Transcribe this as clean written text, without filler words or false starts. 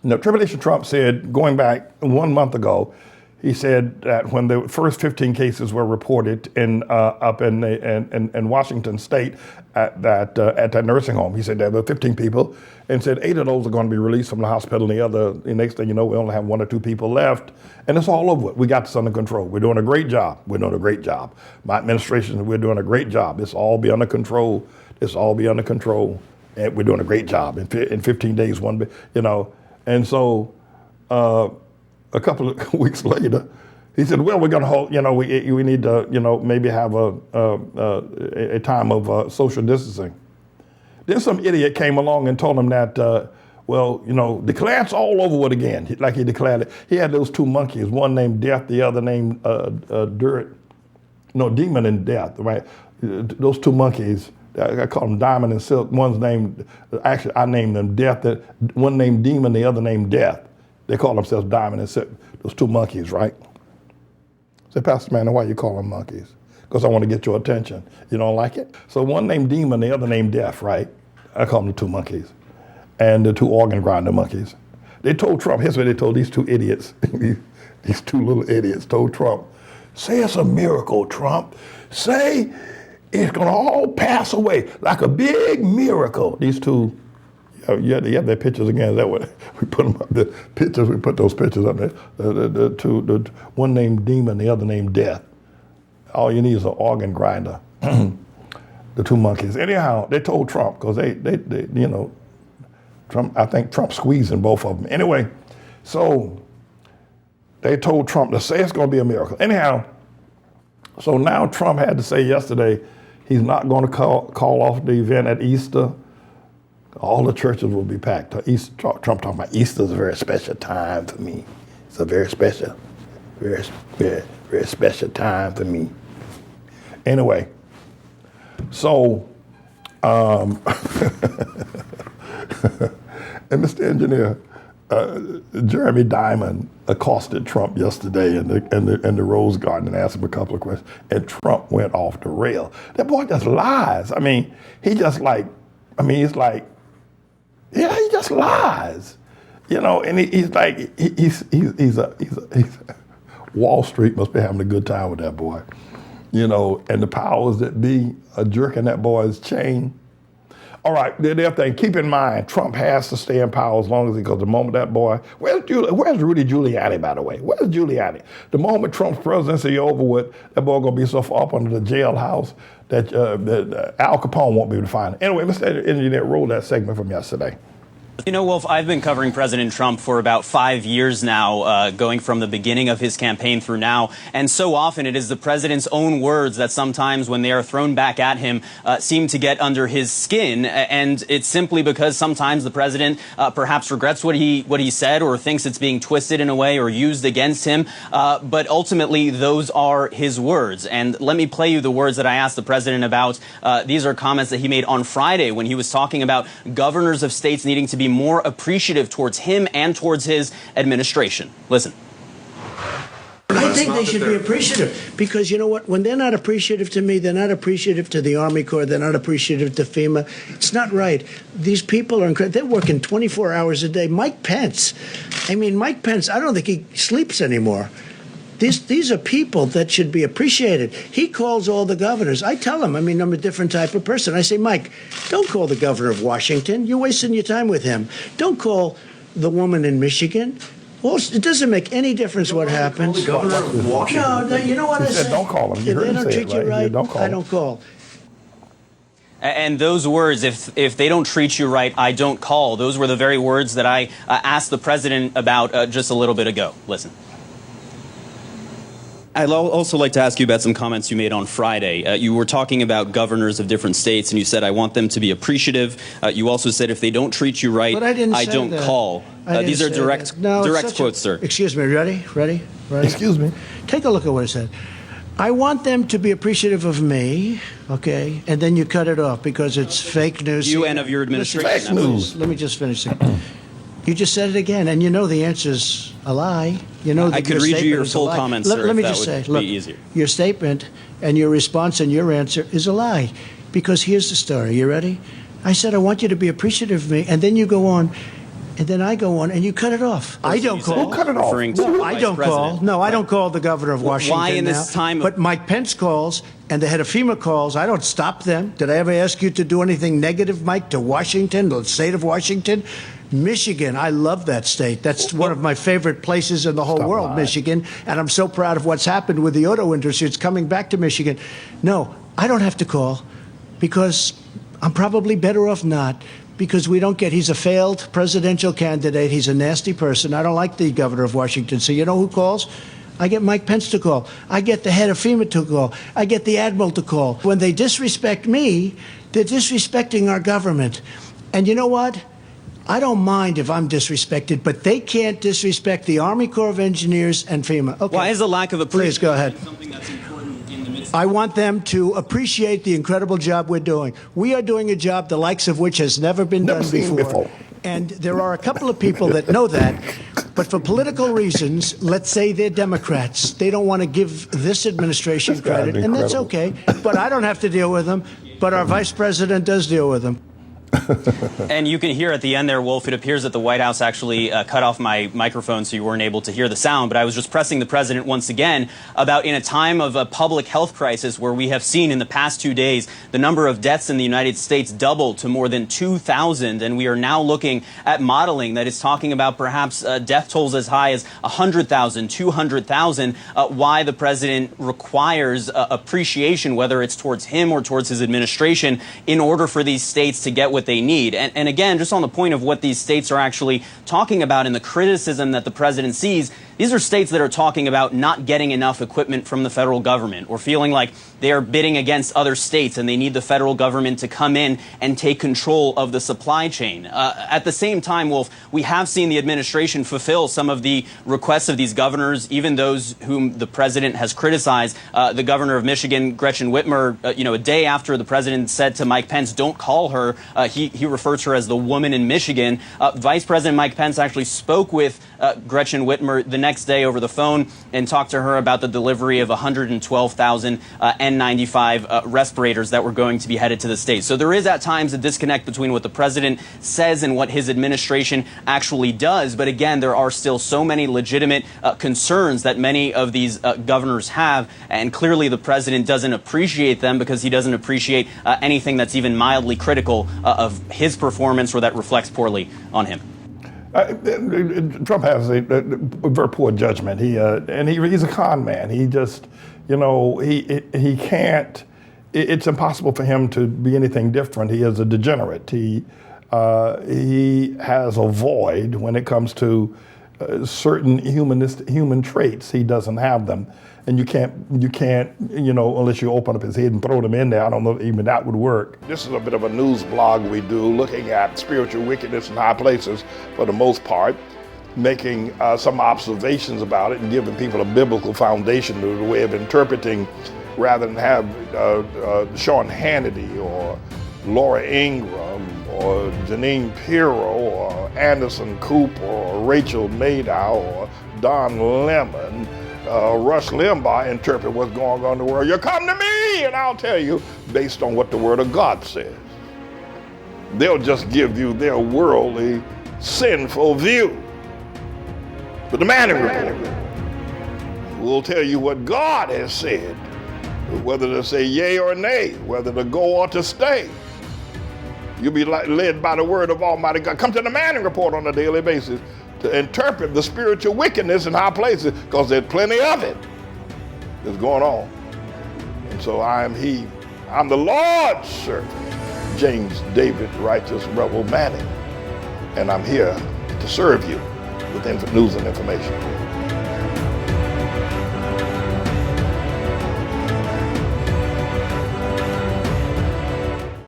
No, Tribulation Trump said, going back 1 month ago, he said that when the first 15 cases were reported up in Washington State at that nursing home, he said there were 15 people, and said 8 of those are going to be released from the hospital, and the next thing you know, we only have 1 or 2 people left, and it's all over. We got this under control. We're doing a great job. We're doing a great job. My administration, we're doing a great job. It's all be under control. It's all be under control, and we're doing a great job. In 15 days, and so a couple of weeks later, he said, well, we're going to hold, we need to, maybe have a time of social distancing. Then some idiot came along and told him that, declare it's all over it again, like he declared it. He had those 2 monkeys, one named Death, the other named Demon and Death, right? Those 2 monkeys, I call them Diamond and Silk. One's named, actually I named them Death, one named Demon, the other named Death. They call themselves Diamond and Silk, those 2 monkeys, right? I said, Pastor Manning, why you call them monkeys? Because I want to get your attention. You don't like it? So one named Demon, the other named Death, right? I call them the 2 monkeys. And the 2 organ grinder monkeys. They told Trump, here's what they told these 2 idiots, these 2 little idiots told Trump, say it's a miracle, Trump. Say it's going to all pass away like a big miracle. These 2, you have their pictures again. Is that what we put them up? The pictures, we put those pictures up there. The one named Demon, the other named Death. All you need is an organ grinder. The 2 monkeys. Anyhow, they told Trump because they Trump. I think Trump squeezing both of them. Anyway, so they told Trump to say it's going to be a miracle. Anyhow, so now Trump had to say yesterday he's not going to call off the event at Easter. All the churches will be packed. Trump talking about Easter is a very special time for me. It's a very special, very, very, very special time for me. Anyway, so, and Mr. Engineer, Jeremy Diamond accosted Trump yesterday in the Rose Garden and asked him a couple of questions, and Trump went off the rail. That boy just lies. I mean, he just lies, and he's Wall Street must be having a good time with that boy, and the powers that be are jerking that boy's chain. All right, the other thing, keep in mind, Trump has to stay in power as long as because the moment that boy, where's Rudy Giuliani, by the way? Where's Giuliani? The moment Trump's presidency over with, that boy gonna be so far up under the jailhouse that Al Capone won't be able to find him. Anyway, Mr. Engineer, roll that segment from yesterday. Wolf, I've been covering President Trump for about 5 years now, going from the beginning of his campaign through now. And so often it is the president's own words that sometimes when they are thrown back at him seem to get under his skin. And it's simply because sometimes the president perhaps regrets what he said or thinks it's being twisted in a way or used against him. But ultimately, those are his words. And let me play you the words that I asked the president about. These are comments that he made on Friday when he was talking about governors of states needing to be more appreciative towards him and towards his administration. Listen. I think they should be appreciative because you know what? When they're not appreciative to me, they're not appreciative to the Army Corps, they're not appreciative to FEMA. It's not right. These people are incredible. They're working 24 hours a day. Mike Pence, I don't think he sleeps anymore. These are people that should be appreciated. He calls all the governors. I tell him, I'm a different type of person. I say, Mike, don't call the governor of Washington. You're wasting your time with him. Don't call the woman in Michigan. Well, it doesn't make any difference what happens. Call the governor of Washington. No, you know what I say? Don't call him. If they don't treat you right, I don't call. And those words, if they don't treat you right, I don't call. Those were the very words that I asked the president about just a little bit ago. Listen. I'd also like to ask you about some comments you made on Friday. You were talking about governors of different states, and you said, I want them to be appreciative. You also said, if they don't treat you right, I don't call. These are direct quotes, sir. Excuse me. Ready? Excuse me. Take a look at what I said. I want them to be appreciative of me, okay? And then you cut it off because it's fake news. You and of your administration. Fake news. Let me just finish it. You just said it again, and the answer's a lie. I could read you your full comments, sir, let me if just that say, would be easier. Your statement and your response and your answer is a lie. Because here's the story. You ready? I said, I want you to be appreciative of me. And then you go on, And then I go on, and you cut it off. I don't call. Who cut it off? No, I don't call. No, I don't call the governor of Washington why in now. this time? But Mike Pence calls, and the head of FEMA calls. I don't stop them. Did I ever ask you to do anything negative, Mike, to Washington, the state of Washington? Michigan, I love that state. That's one of my favorite places in the whole world, Michigan. And I'm so proud of what's happened with the auto industry. It's coming back to Michigan. No, I don't have to call because I'm probably better off not. Because we don't get, he's a failed presidential candidate. He's a nasty person. I don't like the governor of Washington. So you know who calls? I get Mike Pence to call. I get the head of FEMA to call. I get the admiral to call. When they disrespect me, they're disrespecting our government. And you know what? I don't mind if I'm disrespected, but they can't disrespect the Army Corps of Engineers and FEMA. Okay. Why is the lack of appreciation? Please go ahead. Something that's important in the midst I want them to appreciate the incredible job we're doing. We are doing a job the likes of which has never been done before. And there are a couple of people that know that. But for political reasons, let's say they're Democrats. They don't want to give this administration credit, and that's okay. But I don't have to deal with them. But our vice president does deal with them. And you can hear at the end there, Wolf, it appears that the White House actually cut off my microphone so you weren't able to hear the sound. But I was just pressing the president once again about in a time of a public health crisis where we have seen in the past 2 days the number of deaths in the United States double to more than 2,000. And we are now looking at modeling that is talking about perhaps death tolls as high as 100,000, 200,000. Why the president requires appreciation, whether it's towards him or towards his administration, in order for these states to get what they need. And again, just on the point of what these states are actually talking about and the criticism that the president sees, these are states that are talking about not getting enough equipment from the federal government or feeling like they are bidding against other states and they need the federal government to come in and take control of the supply chain. At the same time, Wolf, we have seen the administration fulfill some of the requests of these governors, even those whom the president has criticized. The governor of Michigan, Gretchen Whitmer, a day after the president said to Mike Pence, don't call her, he refers to her as the woman in Michigan. Vice President Mike Pence actually spoke with Gretchen Whitmer the next day over the phone and talked to her about the delivery of 112,000 N95 respirators that were going to be headed to the state. So there is at times a disconnect between what the president says and what his administration actually does. But again, there are still so many legitimate concerns that many of these governors have. And clearly the president doesn't appreciate them because he doesn't appreciate anything that's even mildly critical of his performance or that reflects poorly on him. Trump has a very poor judgment. He's a con man. He just, he can't. It's impossible for him to be anything different. He is a degenerate. He has a void when it comes to certain human traits. He doesn't have them, and you can't, unless you open up his head and throw them in there. I don't know if even that would work. This is a bit of a news blog we do, looking at spiritual wickedness in high places for the most part, making some observations about it and giving people a biblical foundation to the way of interpreting, rather than have Sean Hannity or Laura Ingraham or Janine Pirro or Anderson Cooper or Rachel Maddow or Don Lemon, Rush Limbaugh interpret what's going on in the world. You come to me and I'll tell you based on what the Word of God says. They'll just give you their worldly, sinful view. But the Manning Report will tell you what God has said, whether to say yea or nay, whether to go or to stay. You'll be led by the word of Almighty God. Come to the Manning Report on a daily basis to interpret the spiritual wickedness in high places, because there's plenty of it that's going on. And so I'm the Lord's servant, James David Righteous Rebel Manning, and I'm here to serve you with news and information.